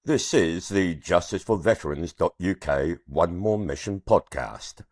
This is the justiceforveterans.uk One More Mission podcast.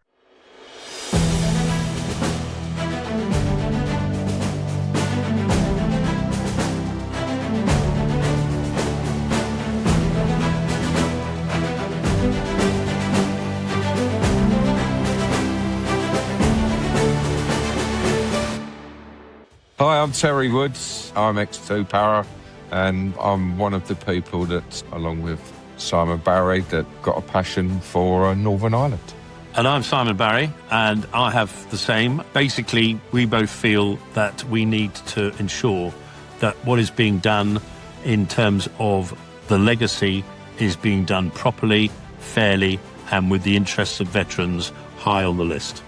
Hi, I'm Terry Woods. I'm X2 Para, and I'm one of the people that, along with Simon Barry, that got a passion for Northern Ireland. And I'm Simon Barry, and I have the same. Basically, we both feel that we need to ensure that what is being done in terms of the legacy is being done properly, fairly, and with the interests of veterans high on the list.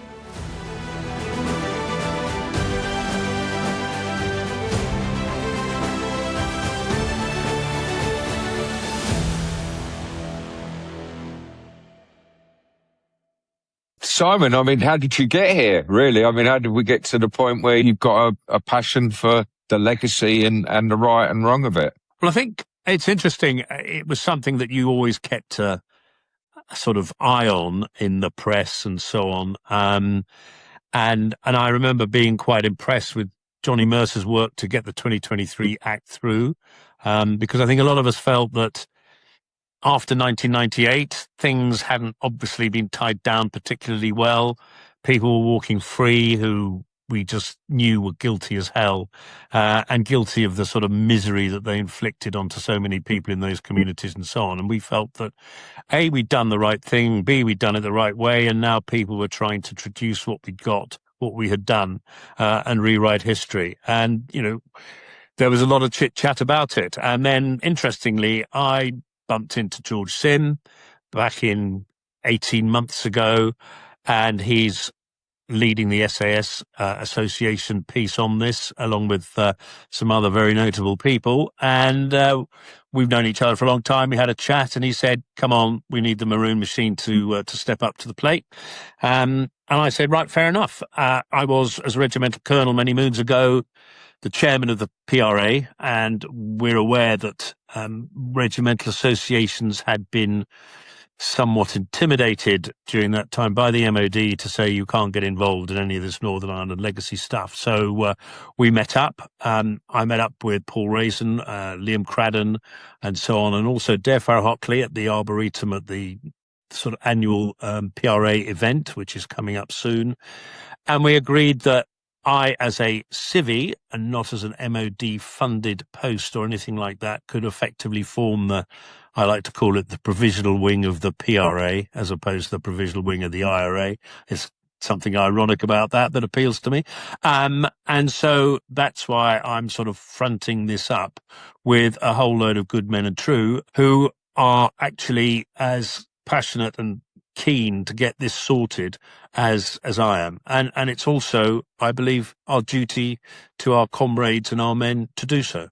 Simon, I mean, how did you get here, really? I mean, how did we get to the point where you've got a passion for the legacy and the right and wrong of it? Well, I think it's interesting. It was something that you always kept a sort of eye on in the press and so on. And I remember being quite impressed with Johnny Mercer's work to get the 2023 Act through, because I think a lot of us felt that after 1998, things hadn't obviously been tied down particularly well. People were walking free who we just knew were guilty as hell, and guilty of the sort of misery that they inflicted onto so many people in those communities and so on. And we felt that, A, we'd done the right thing, B, we'd done it the right way, and now people were trying to traduce what we'd got, what we had done, and rewrite history. And, you know, there was a lot of chit-chat about it. And then, interestingly, I bumped into George Sim back in 18 months ago, and he's leading the SAS association piece on this, along with some other very notable people. And we've known each other for a long time. We had a chat, and he said, "Come on, we need the Maroon Machine to step up to the plate." And I said, "Right, fair enough." I was, as a regimental colonel many moons ago, the chairman of the PRA, and we're aware that regimental associations had been somewhat intimidated during that time by the MOD to say you can't get involved in any of this Northern Ireland legacy stuff. So we met up. I met up with Paul Raisin, Liam Cradden, and so on, and also Dare Farrar-Hockley at the Arboretum at the sort of annual PRA event, which is coming up soon. And we agreed that I, as a civvy and not as an MOD-funded post or anything like that, could effectively form I like to call it the provisional wing of the PRA, as opposed to the provisional wing of the IRA. There's something ironic about that appeals to me. And so that's why I'm sort of fronting this up with a whole load of good men and true who are actually as passionate and keen to get this sorted as I am. And it's also, I believe, our duty to our comrades and our men to do so.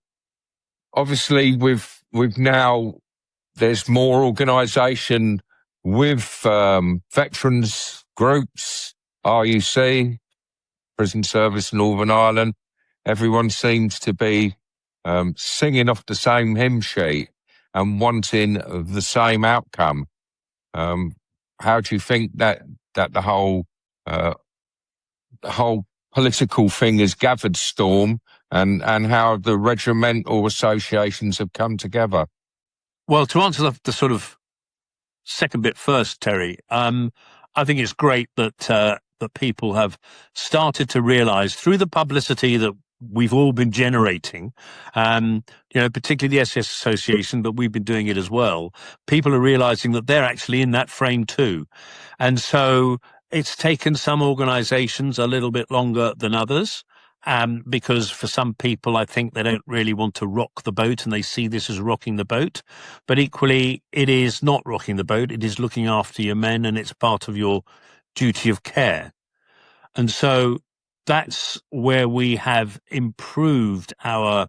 Obviously, we've now, there's more organisation with veterans groups, RUC, Prison Service Northern Ireland. Everyone seems to be singing off the same hymn sheet and wanting the same outcome. How do you think that the whole political thing has gathered storm, and how the regimental associations have come together? Well, to answer the sort of second bit first, Terry, I think it's great that people have started to realise through the publicity that we've all been generating, particularly the SS Association, but we've been doing it as well. People are realising that they're actually in that frame too. And so it's taken some organisations a little bit longer than others, because for some people, I think they don't really want to rock the boat and they see this as rocking the boat. But equally, it is not rocking the boat. It is looking after your men, and it's part of your duty of care. And so that's where we have improved our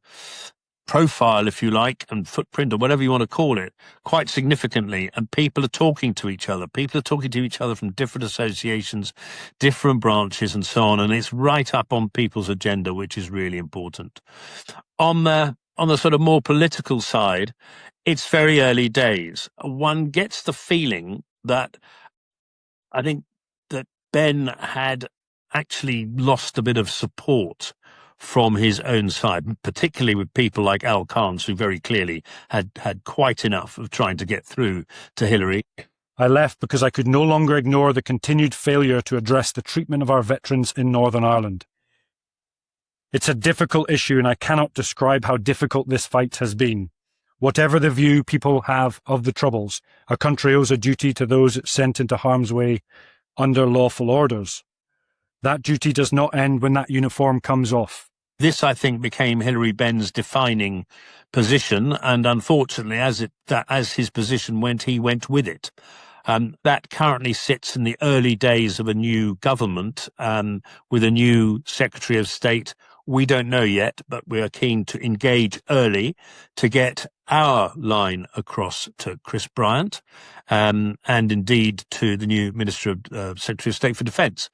profile, if you like, and footprint, or whatever you want to call it, quite significantly. And people are talking to each other. People are talking to each other from different associations, different branches, and so on. And it's right up on people's agenda, which is really important. On the sort of more political side, It's very early days. One gets the feeling that I think that Ben had actually lost a bit of support from his own side, particularly with people like Al Carnes, who very clearly had quite enough of trying to get through to Hillary. I left because I could no longer ignore the continued failure to address the treatment of our veterans in Northern Ireland. It's a difficult issue, and I cannot describe how difficult this fight has been. Whatever the view people have of the Troubles, our country owes a duty to those it sent into harm's way under lawful orders. That duty does not end when that uniform comes off. This, I think, became Hilary Benn's defining position, and unfortunately, as his position went, he went with it. That currently sits in the early days of a new government with a new Secretary of State. We don't know yet, but we are keen to engage early to get our line across to Chris Bryant and indeed to the new Minister of Secretary of State for Defence.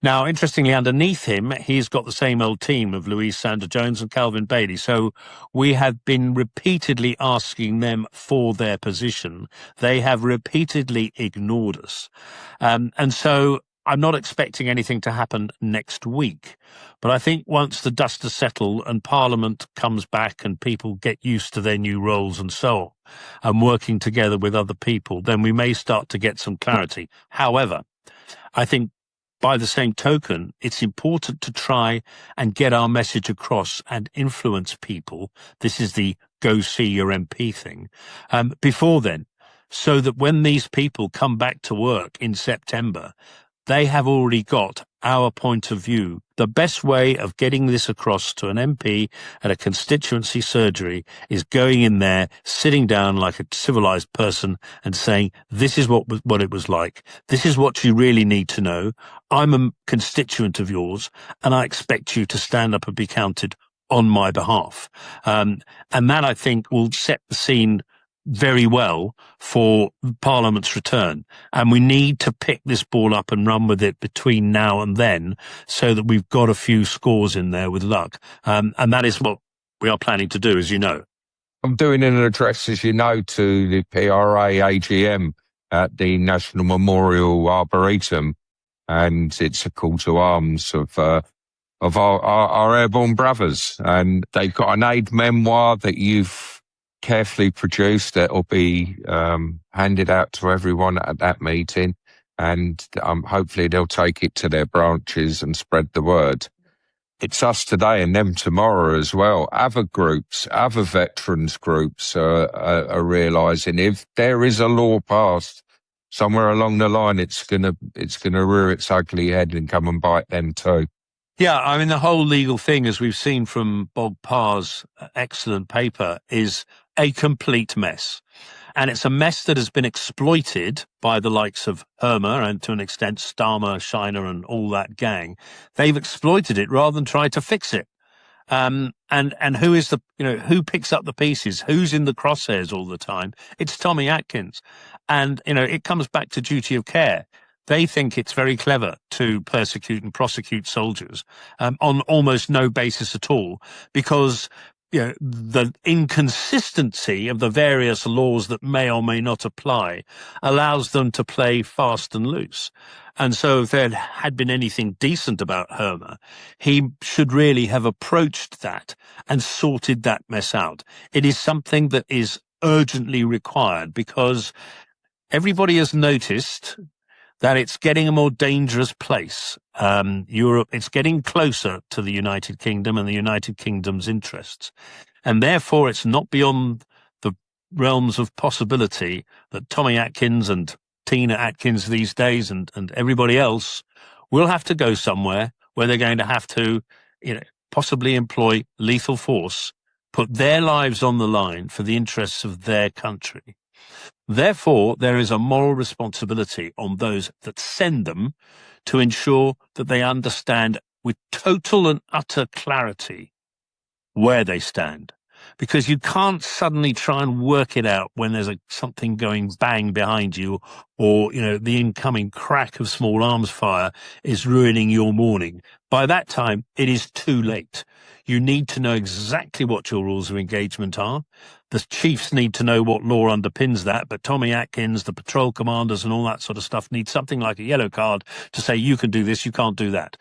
Now, interestingly, underneath him, he's got the same old team of Louise Sanders-Jones and Calvin Bailey. So we have been repeatedly asking them for their position. They have repeatedly ignored us. And so I'm not expecting anything to happen next week. But I think once the dust has settled and Parliament comes back and people get used to their new roles and so on, and working together with other people, then we may start to get some clarity. However, I think by the same token, it's important to try and get our message across and influence people. This is the go see your MP thing before then, so that when these people come back to work in September, they have already got our point of view. The best way of getting this across to an MP at a constituency surgery is going in there, sitting down like a civilized person and saying, this is what it was like. This is what you really need to know. I'm a constituent of yours, and I expect you to stand up and be counted on my behalf. And that, I think, will set the scene very well for Parliament's return. And we need to pick this ball up and run with it between now and then so that we've got a few scores in there with luck. And that is what we are planning to do, as you know. I'm doing an address, as you know, to the PRA AGM at the National Memorial Arboretum, and it's a call to arms of our Airborne brothers. And they've got an aid memoir that you've carefully produced that will be handed out to everyone at that meeting, and hopefully they'll take it to their branches and spread the word. It's us today and them tomorrow as well. Other groups, other veterans groups are realising if there is a law passed somewhere along the line, it's gonna rear its ugly head and come and bite them too. Yeah, I mean, the whole legal thing, as we've seen from Bob Parr's excellent paper, is a complete mess. And it's a mess that has been exploited by the likes of Hermer and to an extent Starmer, Shiner and all that gang. They've exploited it rather than try to fix it. And who is who picks up the pieces? Who's in the crosshairs all the time? It's Tommy Atkins. And, it comes back to duty of care. They think it's very clever to persecute and prosecute soldiers on almost no basis at all, because the inconsistency of the various laws that may or may not apply allows them to play fast and loose. And so if there had been anything decent about Hermer, he should really have approached that and sorted that mess out. It is something that is urgently required because everybody has noticed that it's getting a more dangerous place. Europe, it's getting closer to the United Kingdom and the United Kingdom's interests. And therefore, it's not beyond the realms of possibility that Tommy Atkins and Tina Atkins these days and everybody else will have to go somewhere where they're going to have to, possibly employ lethal force, put their lives on the line for the interests of their country. Therefore, there is a moral responsibility on those that send them to ensure that they understand with total and utter clarity where they stand. because you can't suddenly try and work it out when there's something going bang behind you, or, the incoming crack of small arms fire is ruining your morning. By that time, it is too late. You need to know exactly what your rules of engagement are. The chiefs need to know what law underpins that, but Tommy Atkins, the patrol commanders and all that sort of stuff need something like a yellow card to say you can do this, you can't do that.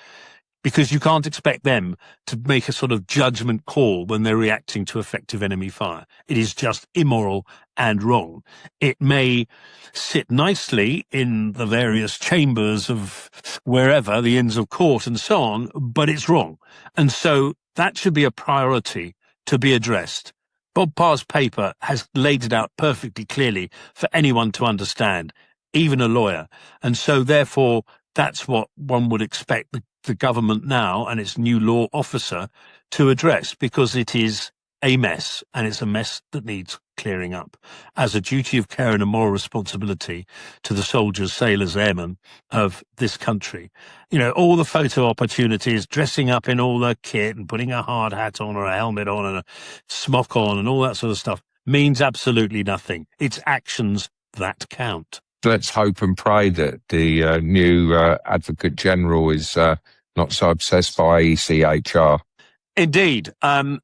Because you can't expect them to make a sort of judgment call when they're reacting to effective enemy fire. It is just immoral and wrong. It may sit nicely in the various chambers of wherever, the Inns of Court and so on, but it's wrong. And so that should be a priority to be addressed. Bob Parr's paper has laid it out perfectly clearly for anyone to understand, even a lawyer. And so therefore, that's what one would expect the government now and its new law officer to address, because it is a mess, and it's a mess that needs clearing up as a duty of care and a moral responsibility to the soldiers, sailors, airmen of this country. All the photo opportunities, dressing up in all their kit and putting a hard hat on or a helmet on and a smock on and all that sort of stuff means absolutely nothing. It's actions that count. Let's hope and pray that the new Advocate General is not so obsessed by ECHR. Indeed. And,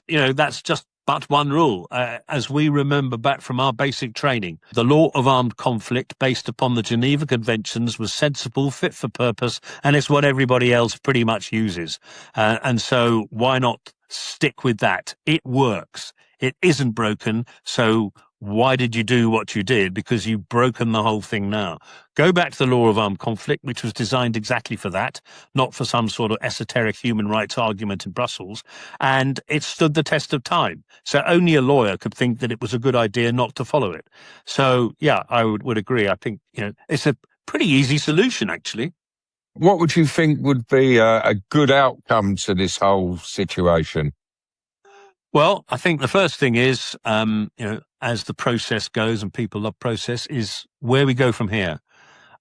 that's just but one rule. As we remember back from our basic training, the law of armed conflict based upon the Geneva Conventions was sensible, fit for purpose, and it's what everybody else pretty much uses. And so why not stick with that? It works. It isn't broken, so why did you do what you did? Because you've broken the whole thing now. Go back to the law of armed conflict, which was designed exactly for that, not for some sort of esoteric human rights argument in Brussels, and it stood the test of time. So only a lawyer could think that it was a good idea not to follow it. So, yeah, I would agree. I think, it's a pretty easy solution, actually. What would you think would be a good outcome to this whole situation? Well, I think the first thing is, as the process goes, and people love process, is where we go from here.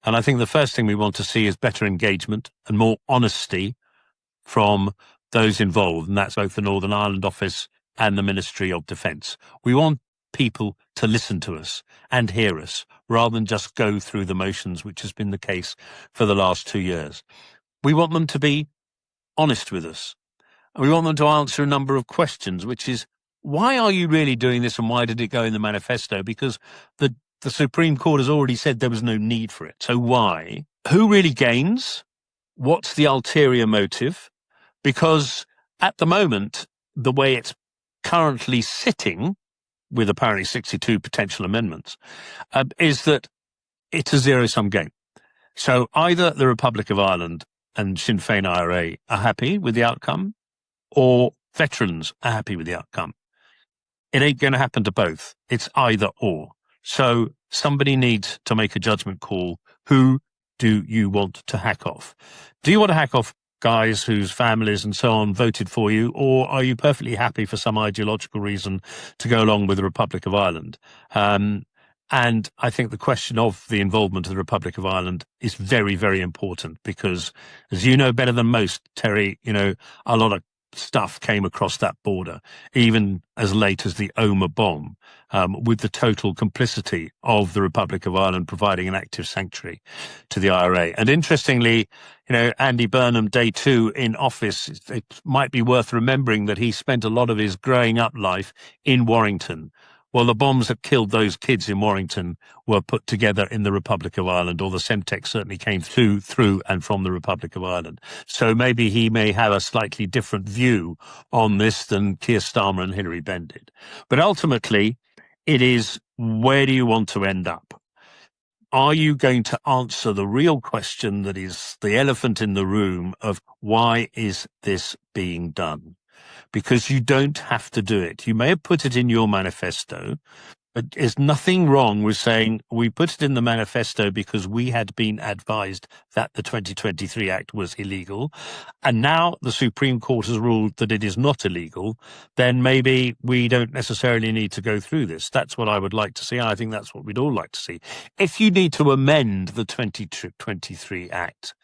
And I think the first thing we want to see is better engagement and more honesty from those involved. And that's both the Northern Ireland Office and the Ministry of Defence. We want people to listen to us and hear us rather than just go through the motions, which has been the case for the last 2 years. We want them to be honest with us. We want them to answer a number of questions, which is, why are you really doing this and why did it go in the manifesto? Because the Supreme Court has already said there was no need for it. So why? Who really gains? What's the ulterior motive? Because at the moment, the way it's currently sitting, with apparently 62 potential amendments, is that it's a zero-sum game. So either the Republic of Ireland and Sinn Féin IRA are happy with the outcome, or veterans are happy with the outcome. It ain't going to happen to both. It's either or. So somebody needs to make a judgment call. Who do you want to hack off? Do you want to hack off guys whose families and so on voted for you, or are you perfectly happy for some ideological reason to go along with the Republic of Ireland? And I think the question of the involvement of the Republic of Ireland is very, very important because, as you know better than most, Terry, a lot of stuff came across that border, even as late as the Omagh bomb, with the total complicity of the Republic of Ireland providing an active sanctuary to the IRA. And interestingly, Andy Burnham, day 2 in office, it might be worth remembering that he spent a lot of his growing up life in Warrington. Well, the bombs that killed those kids in Warrington were put together in the Republic of Ireland, or the Semtex certainly came through and from the Republic of Ireland. So maybe he may have a slightly different view on this than Keir Starmer and Hilary Benn did. But ultimately, it is, where do you want to end up? Are you going to answer the real question that is the elephant in the room of why is this being done? Because you don't have to do it. You may have put it in your manifesto, but there's nothing wrong with saying we put it in the manifesto because we had been advised that the 2023 Act was illegal, and now the Supreme Court has ruled that it is not illegal, then maybe we don't necessarily need to go through this. That's what I would like to see. I think that's what we'd all like to see. If you need to amend the 2023 Act,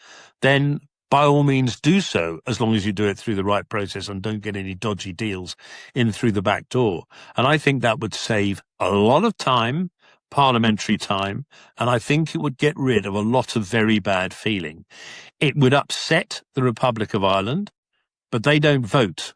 then by all means do so, as long as you do it through the right process and don't get any dodgy deals in through the back door. And I think that would save a lot of time, parliamentary time, and I think it would get rid of a lot of very bad feeling. It would upset the Republic of Ireland, but they don't vote.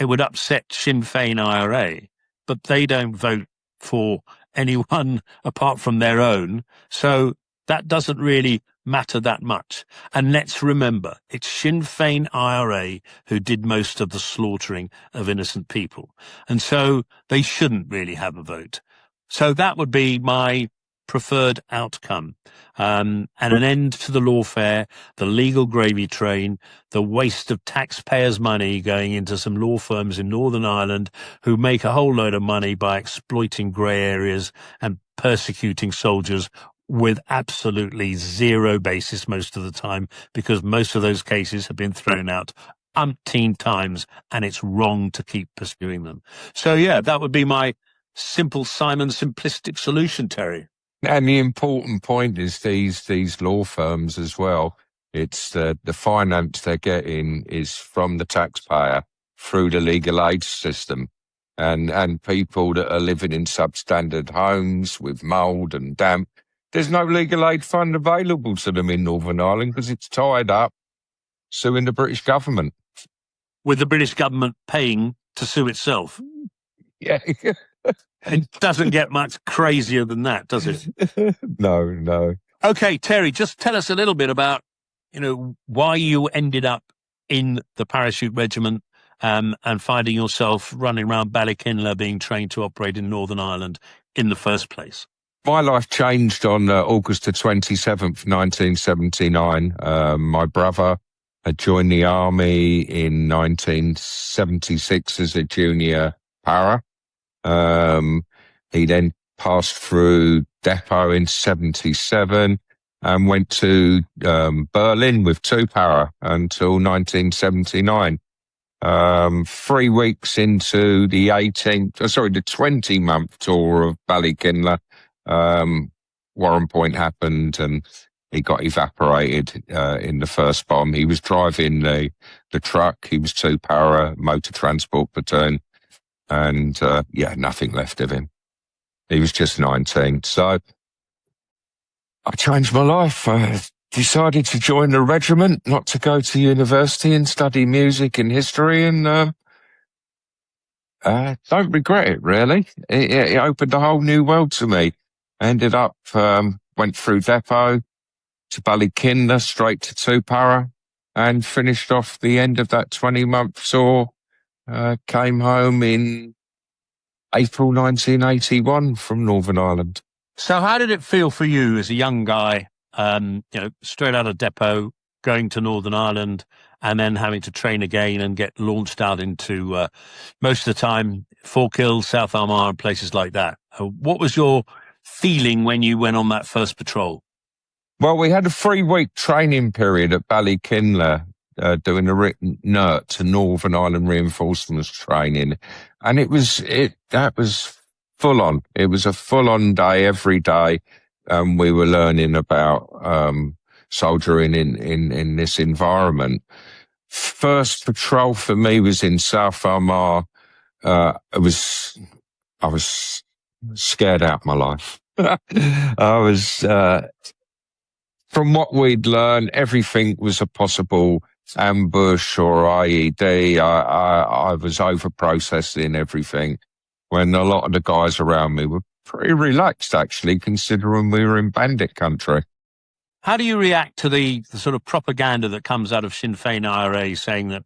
It would upset Sinn Féin IRA, but they don't vote for anyone apart from their own. So that doesn't really matter that much. And let's remember, it's Sinn Féin IRA who did most of the slaughtering of innocent people. And so they shouldn't really have a vote. So that would be my preferred outcome. And an end to the lawfare, the legal gravy train, the waste of taxpayers' money going into some law firms in Northern Ireland who make a whole load of money by exploiting grey areas and persecuting soldiers with absolutely zero basis most of the time, because most of those cases have been thrown out umpteen times and it's wrong to keep pursuing them. So yeah, that would be my simple Simon simplistic solution, Terry. And the important point is these law firms as well. It's the finance they're getting is from the taxpayer through the legal aid system, and people that are living in substandard homes with mould and damp. There's no legal aid fund available to them in Northern Ireland because it's tied up suing the British government. With the British government paying to sue itself. Yeah. It doesn't get much crazier than that, does it? No. Okay, Terry, just tell us a little bit about, why you ended up in the Parachute Regiment and finding yourself running around Ballykinler being trained to operate in Northern Ireland in the first place. My life changed on August the 27th, 1979. My brother had joined the army in 1976 as a junior para. He then passed through depot in 77 and went to Berlin with 2 para until 1979. 3 weeks into the 20-month tour of Ballykinler, Warrenpoint happened and he got evaporated in the first bomb. He was driving the truck. He was 2 para motor transport platoon. And, nothing left of him. He was just 19. So I changed my life. I decided to join the regiment, not to go to university and study music and history. And don't regret it, really. It opened a whole new world to me. I ended up, went through depot to Ballykinler, straight to 2 para, and finished off the end of that 20-month tour. Came home in April 1981 from Northern Ireland. So how did it feel for you as a young guy, straight out of depot, going to Northern Ireland and then having to train again and get launched out into, most of the time, Falkhill, South Armagh and places like that? What was your feeling when you went on that first patrol? Well, we had a 3-week training period at Ballykinler, doing a NERT to Northern Ireland reinforcements training. And that was full on. It was a full on day every day. We were learning about, soldiering in this environment. First patrol for me was in South Armagh. I was scared out of my life. I was, from what we'd learned, everything was a possible ambush or IED. I was over-processing everything when a lot of the guys around me were pretty relaxed, actually, considering we were in bandit country. How do you react to the sort of propaganda that comes out of Sinn Féin IRA saying that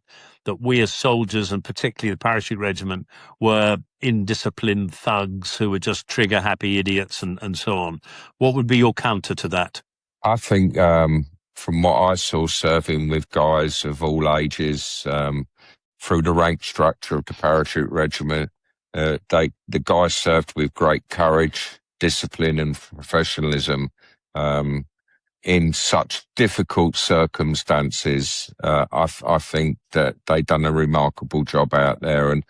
we as soldiers, and particularly the Parachute Regiment, were indisciplined thugs who were just trigger-happy idiots and so on? What would be your counter to that? I think from what I saw serving with guys of all ages through the rank structure of the Parachute Regiment, the guys served with great courage, discipline and professionalism in such difficult circumstances. I think that they done a remarkable job out there, and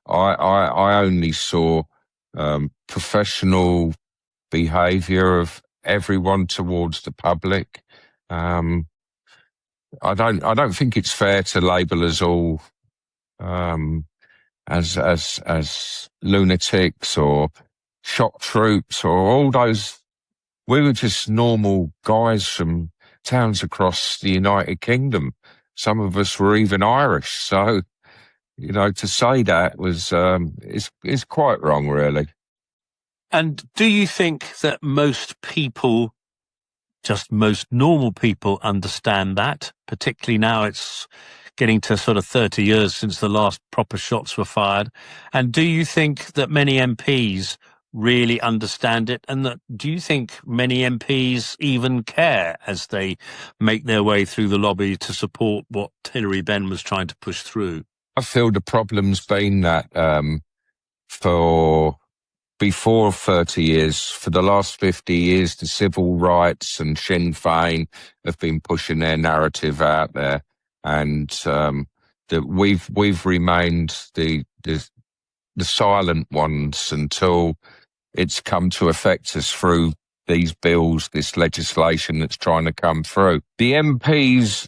I only saw professional behaviour of everyone towards the public. I don't think it's fair to label us all as lunatics or shock troops or all those. We were just normal guys from towns across the United Kingdom. Some of us were even Irish. So, to say that was is quite wrong, really. And do you think that most people, just most normal people, understand that? Particularly now it's getting to sort of 30 years since the last proper shots were fired. And do you think that many MPs really understand it? And do you think many MPs even care as they make their way through the lobby to support what Hilary Benn was trying to push through? I feel the problem's been that for before 30 years, for the last 50 years, the civil rights and Sinn Féin have been pushing their narrative out there, and that we've remained the silent ones until it's come to affect us through these bills, this legislation that's trying to come through. The MPs,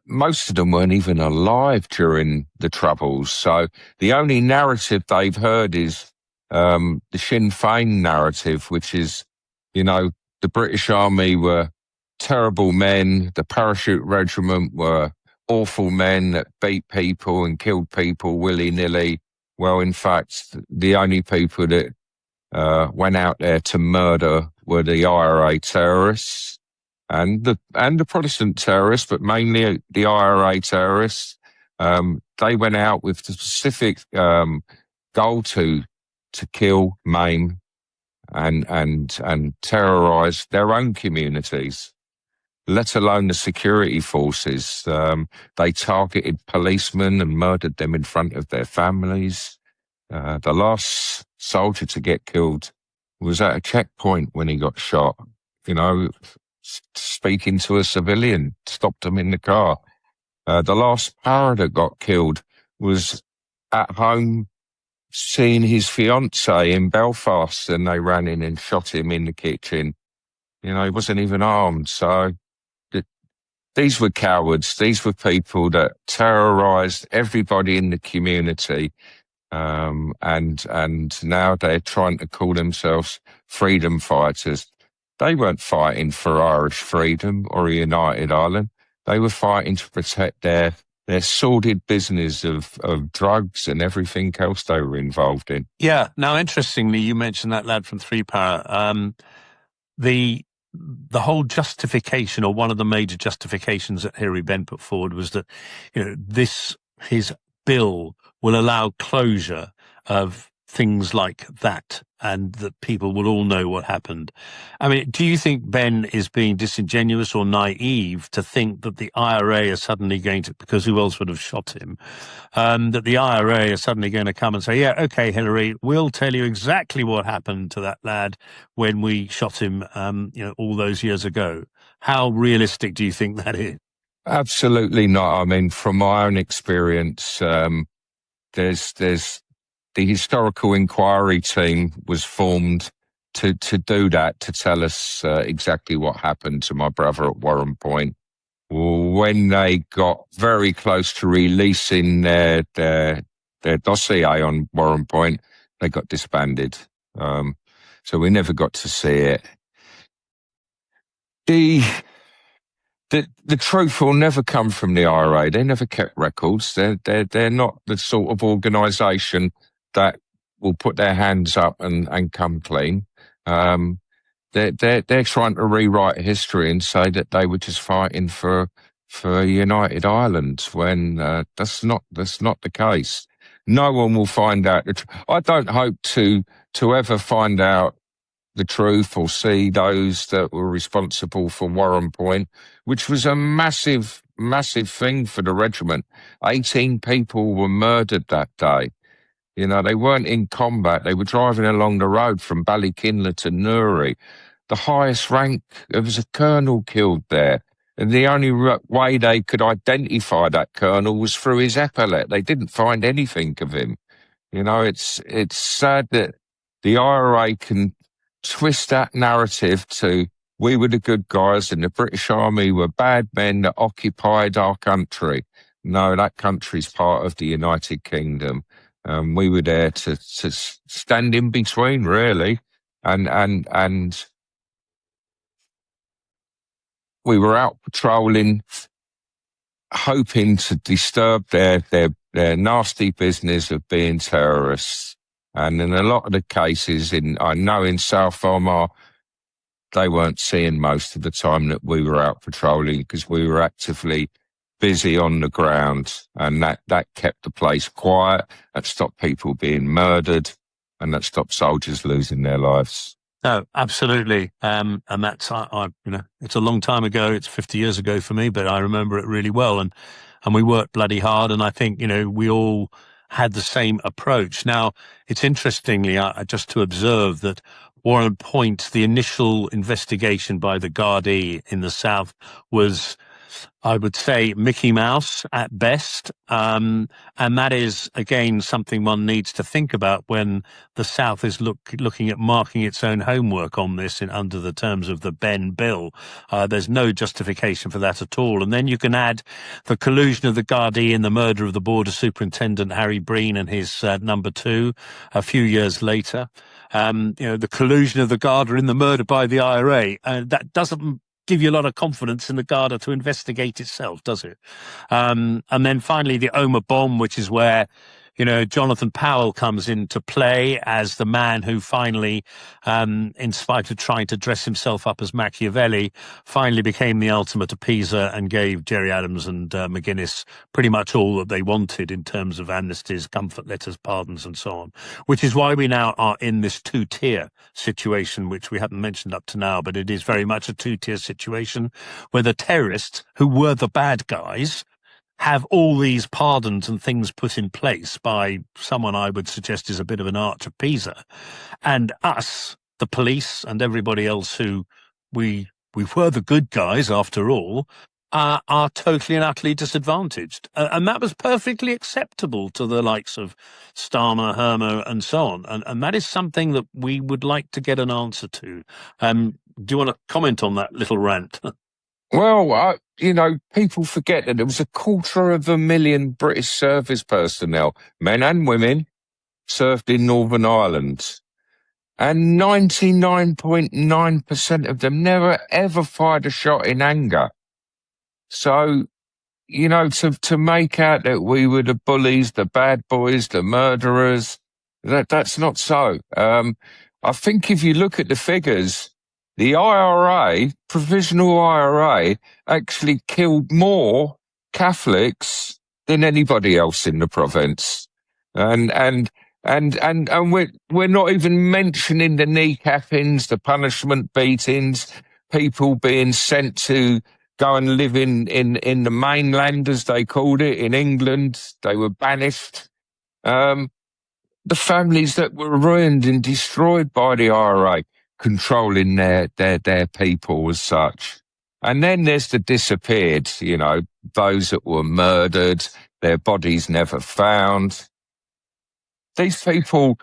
most of them weren't even alive during the Troubles, so the only narrative they've heard is the Sinn Féin narrative, which is, the British Army were terrible men, the Parachute Regiment were awful men that beat people and killed people willy-nilly. Well, in fact, the only people that went out there to murder were the IRA terrorists and the Protestant terrorists, but mainly the IRA terrorists. They went out with the specific goal to kill, maim, and terrorise their own communities, let alone the security forces. They targeted policemen and murdered them in front of their families. The last soldier to get killed was at a checkpoint when he got shot, speaking to a civilian, stopped him in the car. The last para that got killed was at home seeing his fiancée in Belfast, and they ran in and shot him in the kitchen. He wasn't even armed. So these were cowards. These were people that terrorised everybody in the community. And now they're trying to call themselves freedom fighters. They weren't fighting for Irish freedom or a united Ireland. They were fighting to protect their sordid business of drugs and everything else they were involved in. Yeah. Now, interestingly, you mentioned that lad from Three Para. The whole justification, or one of the major justifications that Hilary Benn put forward, was that his bill will allow closure of things like that, and that people will all know what happened. I mean, do you think Ben is being disingenuous or naive to think that the IRA are suddenly going to, because who else would have shot him, that the IRA are suddenly going to come and say, yeah, okay, Hilary, we'll tell you exactly what happened to that lad when we shot him, all those years ago? How realistic do you think that is? Absolutely not. I mean, from my own experience, there's the historical inquiry team was formed to do that, to tell us exactly what happened to my brother at Warrenpoint. When they got very close to releasing their dossier on Warrenpoint, they got disbanded. So we never got to see it. The truth will never come from the IRA. They never kept records. They're not the sort of organisation that will put their hands up and come clean. They're trying to rewrite history and say that they were just fighting for a united Ireland, when that's not the case. No one will find out. I don't hope to ever find out the truth or see those that were responsible for Warrenpoint, which was a massive, massive thing for the regiment. 18 people were murdered that day. They weren't in combat. They were driving along the road from Ballykinler to Newry. The highest rank, there was a colonel killed there. And the only way they could identify that colonel was through his epaulette. They didn't find anything of him. It's sad that the IRA can twist that narrative to we were the good guys and the British Army were bad men that occupied our country. No, that country's part of the United Kingdom. We were there to stand in between, really, and we were out patrolling, hoping to disturb their nasty business of being terrorists. And in a lot of the cases, I know in South Omar, they weren't seeing most of the time that we were out patrolling because we were actively busy on the ground, and that kept the place quiet, that stopped people being murdered, and that stopped soldiers losing their lives. No, absolutely. And that's, it's a long time ago. It's 50 years ago for me, but I remember it really well. And we worked bloody hard. And I think, we all had the same approach. Now, it's interestingly, just to observe that Warrenpoint, the initial investigation by the Gardaí in the south was, I would say, Mickey Mouse at best. And that is, again, something one needs to think about when the South is looking at marking its own homework on this under the terms of the Ben Bill. There's no justification for that at all. And then you can add the collusion of the Gardaí in the murder of the border superintendent, Harry Breen, and his number two a few years later. The collusion of the Garda in the murder by the IRA. That doesn't give you a lot of confidence in the Garda to investigate itself, does it? And then finally, the Omagh bomb, which is where, Jonathan Powell comes into play as the man who finally, in spite of trying to dress himself up as Machiavelli, finally became the ultimate appeaser and gave Gerry Adams and McGuinness pretty much all that they wanted in terms of amnesties, comfort letters, pardons, and so on, which is why we now are in this two-tier situation, which we haven't mentioned up to now, but it is very much a two-tier situation where the terrorists, who were the bad guys, have all these pardons and things put in place by someone I would suggest is a bit of an arch appeaser. And us, the police and everybody else who we were the good guys after all, are totally and utterly disadvantaged. And that was perfectly acceptable to the likes of Starmer, Hermo, and so on. And that is something that we would like to get an answer to. Do you want to comment on that little rant? Well, people forget that there was 250,000 British service personnel, men and women, served in Northern Ireland. And 99.9% of them never, ever fired a shot in anger. So, to make out that we were the bullies, the bad boys, the murderers, that's not so. I think if you look at the figures, the IRA, provisional IRA, actually killed more Catholics than anybody else in the province. And we're not even mentioning the kneecappings, the punishment beatings, people being sent to go and live in the mainland, as they called it, in England. They were banished. The families that were ruined and destroyed by the IRA, controlling their people as such. And then there's the disappeared, those that were murdered, their bodies never found. These people,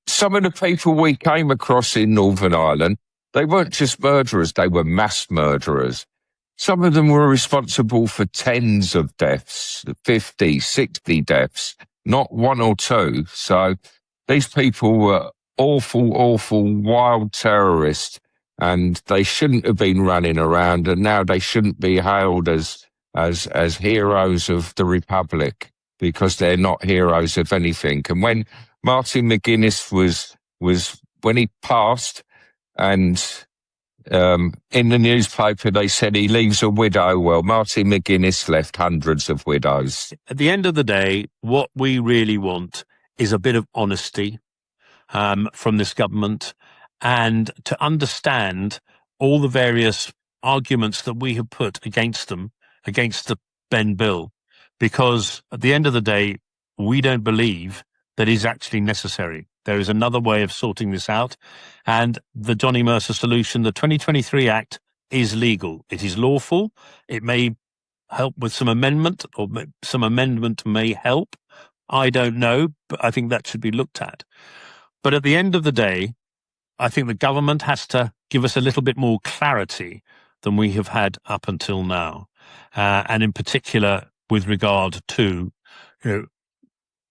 some of the people we came across in Northern Ireland, they weren't just murderers, they were mass murderers. Some of them were responsible for tens of deaths, 50, 60 deaths, not one or two. So these people were awful, wild terrorists, and they shouldn't have been running around, and now they shouldn't be hailed as heroes of the Republic, because they're not heroes of anything. And when Martin McGuinness was when he passed, and in the newspaper they said he leaves a widow. Well, Martin McGuinness left hundreds of widows. At the end of the day, what we really want is a bit of honesty from this government, and to understand all the various arguments that we have put against them, against the Ben Bill, because at the end of the day, we don't believe that is actually necessary. There is another way of sorting this out, and the Johnny Mercer solution, the 2023 Act, is legal. It is lawful. It may help with some amendment, or some amendment may help. I don't know, but I think that should be looked at. But at the end of the day, I think the government has to give us a little bit more clarity than we have had up until now. And in particular, with regard to,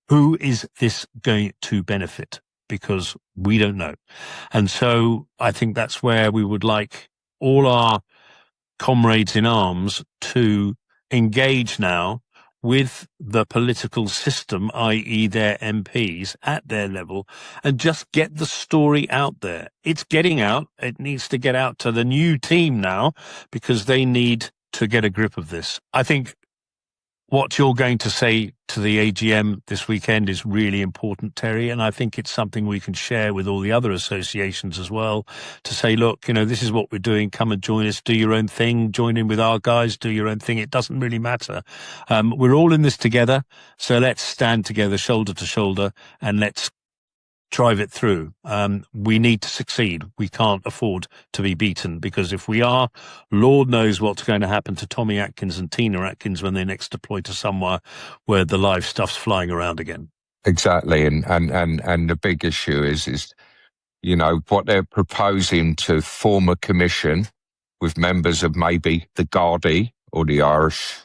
who is this going to benefit? Because we don't know. And so I think that's where we would like all our comrades in arms to engage now with the political system, i.e. their MPs at their level, and just get the story out there. It's getting out. It needs to get out to the new team now, because they need to get a grip of this. I think what you're going to say to the AGM this weekend is really important, Terry, and I think it's something we can share with all the other associations as well, to say, look, this is what we're doing. Come and join us. Do your own thing. Join in with our guys. Do your own thing. It doesn't really matter. We're all in this together, so let's stand together, shoulder to shoulder, and let's drive it through. We need to succeed. We can't afford to be beaten, because if we are, Lord knows what's going to happen to Tommy Atkins and Tina Atkins when they next deploy to somewhere where the live stuff's flying around again. Exactly, and the big issue is what they're proposing to form a commission with members of maybe the Gardaí or the Irish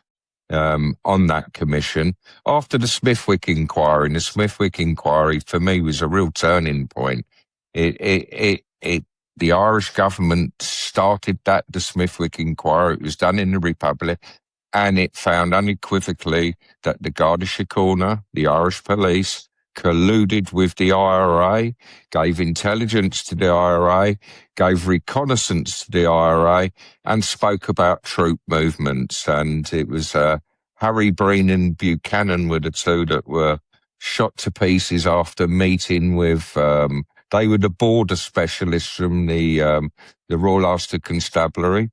on that commission after the Smithwick inquiry. And the Smithwick inquiry for me was a real turning point. The Irish government started the Smithwick inquiry. It was done in the Republic, and it found unequivocally that the Garda Síochána, the Irish police, colluded with the IRA, gave intelligence to the IRA, gave reconnaissance to the IRA, and spoke about troop movements. And it was Harry Breen and Buchanan were the two that were shot to pieces after meeting with, they were the border specialists from the Royal Ulster Constabulary.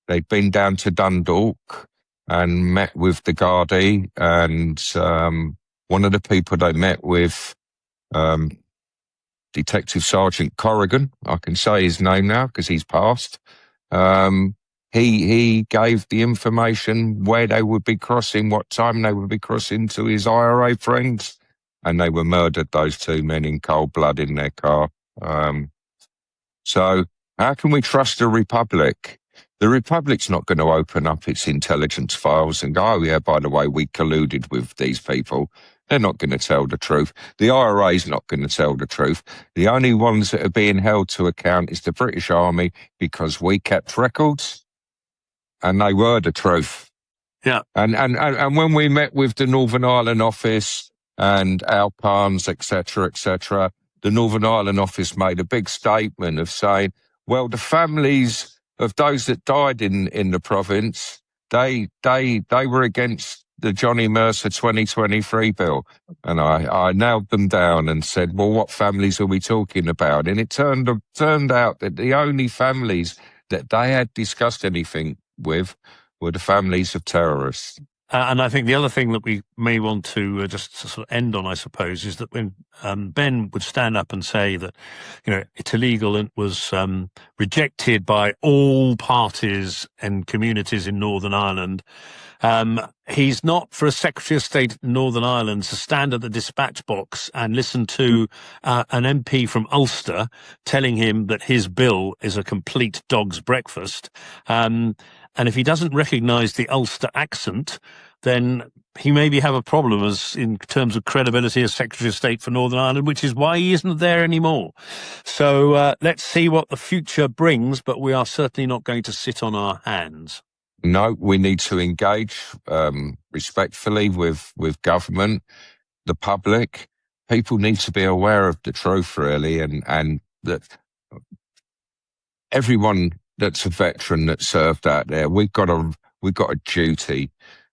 They'd been down to Dundalk and met with the Gardaí, and one of the people they met with, Detective Sergeant Corrigan, I can say his name now because he's passed. He gave the information where they would be crossing, what time they would be crossing, to his IRA friends, and they were murdered, those two men, in cold blood in their car. So how can we trust the Republic? The Republic's not going to open up its intelligence files and go, oh yeah, by the way, we colluded with these people. They're not going to tell the truth. The IRA's not going to tell the truth. The only ones that are being held to account is the British Army, because we kept records and they were the truth. Yeah. And when we met with the Northern Ireland office and Alpans, etc., the Northern Ireland office made a big statement of saying, well, the families of those that died in the province, they were against the Johnny Mercer 2023 bill. And I nailed them down and said, well, what families are we talking about? And it turned out that the only families that they had discussed anything with were the families of terrorists. And I think the other thing that we may want to just sort of end on, I suppose, is that when Ben would stand up and say that, it's illegal and was rejected by all parties and communities in Northern Ireland, he's not for a Secretary of State in Northern Ireland to stand at the dispatch box and listen to an MP from Ulster telling him that his bill is a complete dog's breakfast. And if he doesn't recognise the Ulster accent, then he maybe have a problem in terms of credibility as Secretary of State for Northern Ireland, which is why he isn't there anymore. So let's see what the future brings, but we are certainly not going to sit on our hands. No, we need to engage respectfully with government, the public. People need to be aware of the truth, really, and that everyone that's a veteran that served out there, we've got a duty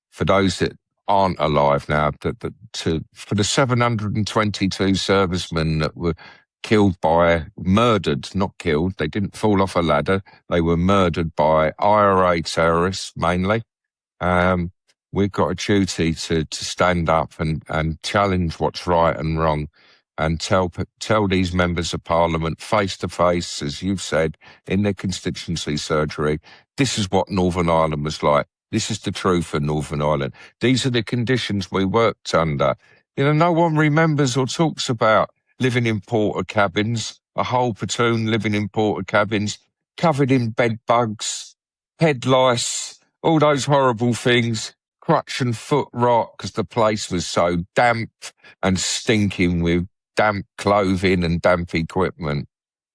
for those that aren't alive now, for the 722 servicemen that were murdered, not killed. They didn't fall off a ladder. They were murdered by IRA terrorists mainly. We've got a duty to stand up and challenge what's right and wrong, and tell these members of Parliament face to face, as you've said, in their constituency surgery, this is what Northern Ireland was like. This is the truth for Northern Ireland. These are the conditions we worked under. No one remembers or talks about living in porter cabins, a whole platoon living in porter cabins, covered in bed bugs, head lice, all those horrible things, crutch and foot rot because the place was so damp and stinking with damp clothing and damp equipment.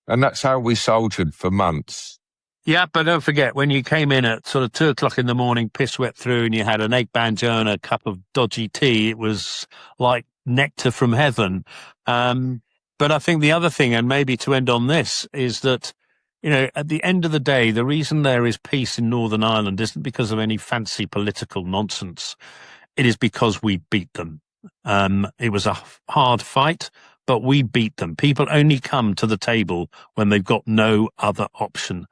And that's how we soldiered for months. Yeah, but don't forget, when you came in at sort of 2:00 in the morning, piss wet through, and you had an egg banjo and a cup of dodgy tea, it was like nectar from heaven. But I think the other thing, and maybe to end on this, is that, you know, at the end of the day, the reason there is peace in Northern Ireland isn't because of any fancy political nonsense. It is because we beat them. It was a hard fight, but we beat them. People only come to the table when they've got no other option.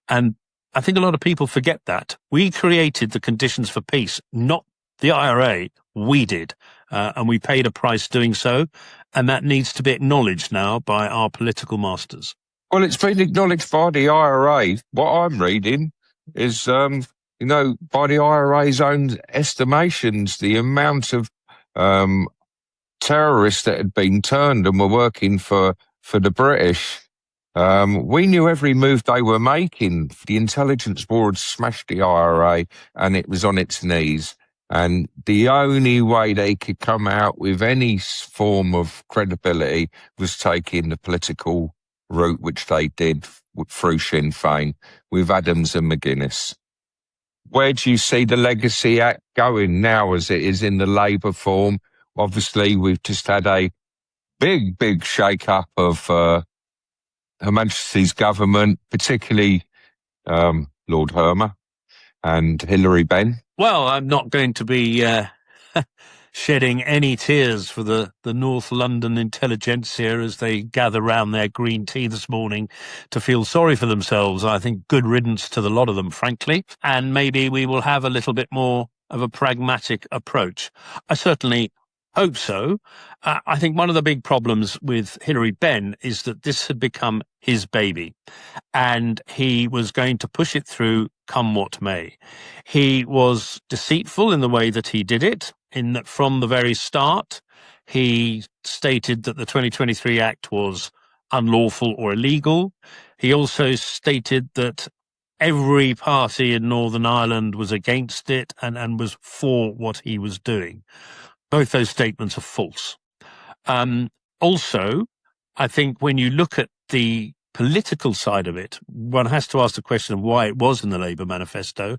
And I think a lot of people forget that. We created the conditions for peace, not the IRA. We did. And we paid a price doing so. And that needs to be acknowledged now by our political masters. Well, it's been acknowledged by the IRA. What I'm reading is, by the IRA's own estimations, the amount of terrorists that had been turned and were working for the British. We knew every move they were making. The intelligence board smashed the IRA and it was on its knees. And the only way they could come out with any form of credibility was taking the political route, which they did through Sinn Féin with Adams and McGuinness. Where do you see the Legacy Act going now as it is in the Labour form? Obviously, we've just had a big shake-up of Her Majesty's government, particularly Lord Hermer and Hilary Benn. Well, I'm not going to be shedding any tears for the North London intelligentsia as they gather round their green tea this morning to feel sorry for themselves. I think good riddance to the lot of them, frankly. And maybe we will have a little bit more of a pragmatic approach. I certainly hope so. I think one of the big problems with Hilary Benn is that this had become his baby and he was going to push it through come what may. He was deceitful in the way that he did it, in that from the very start, he stated that the 2023 Act was unlawful or illegal. He also stated that every party in Northern Ireland was against it and was for what he was doing. Both those statements are false. Also, I think when you look at the political side of it, one has to ask the question of why it was in the Labour manifesto.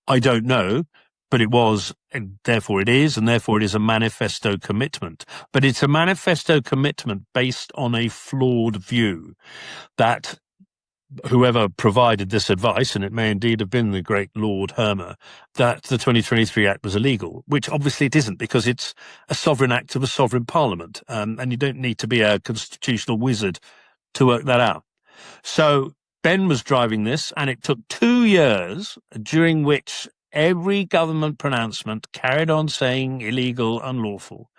I don't know, but it was, and therefore it is a manifesto commitment. But it's a manifesto commitment based on a flawed view that whoever provided this advice, and it may indeed have been the great Lord Hermer, that the 2023 Act was illegal, which obviously it isn't because it's a sovereign act of a sovereign parliament, and you don't need to be a constitutional wizard to work that out. So Ben was driving this, and it took 2 years during which every government pronouncement carried on saying illegal, unlawful,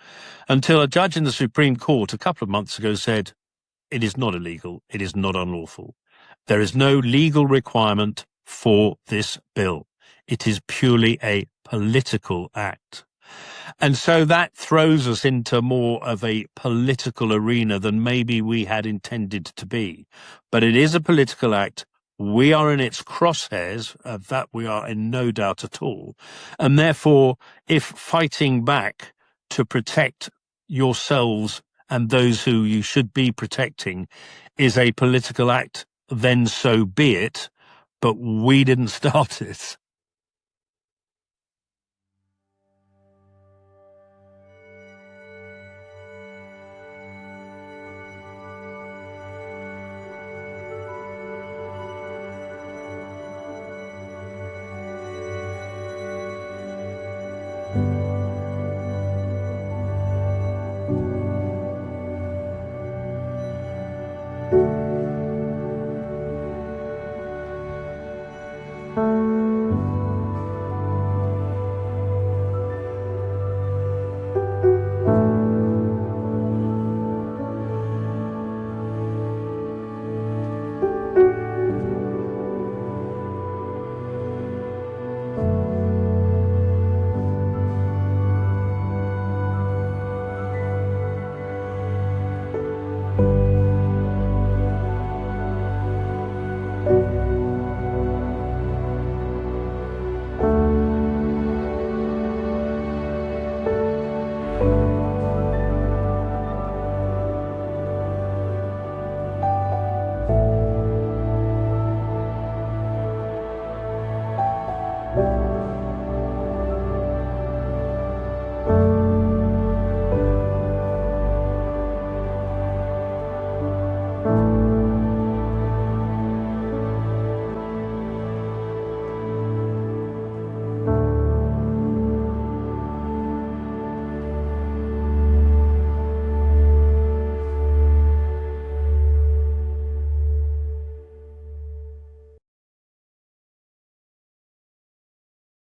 until a judge in the Supreme Court a couple of months ago said, it is not illegal, it is not unlawful. There is no legal requirement for this bill. It is purely a political act. And so that throws us into more of a political arena than maybe we had intended to be. But it is a political act. We are in its crosshairs, of that we are in no doubt at all. And therefore, if fighting back to protect yourselves and those who you should be protecting is a political act, then so be it, but we didn't start it.